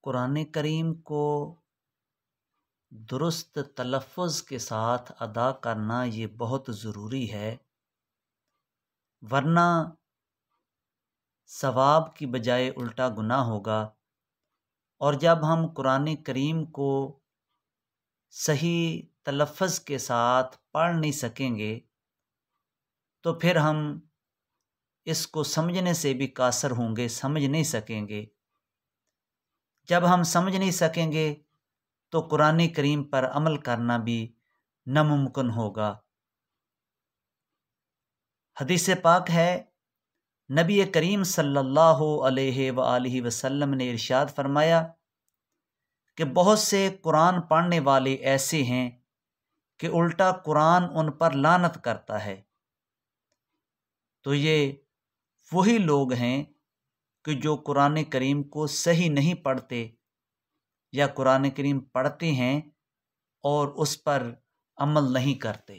कुरान करीम को दुरुस्त तलफ़्फ़ुज़ के साथ अदा करना ये बहुत ज़रूरी है, वरना सवाब की बजाय उल्टा गुनाह होगा। और जब हम कुरान करीम को सही तलफ़्फ़ुज़ के साथ पढ़ नहीं सकेंगे तो फिर हम इसको समझने से भी कासर होंगे, समझ नहीं सकेंगे। जब हम समझ नहीं सकेंगे तो कुरान करीम पर अमल करना भी नामुमकिन होगा। हदीस पाक है, नबी करीम सल्लल्लाहु अलैहि वसल्लम ने इरशाद फरमाया कि बहुत से कुरान पढ़ने वाले ऐसे हैं कि उल्टा कुरान उन पर लानत करता है। तो ये वही लोग हैं कि जो कुरान करीम को सही नहीं पढ़ते या कुरान करीम पढ़ते हैं और उस पर अमल नहीं करते।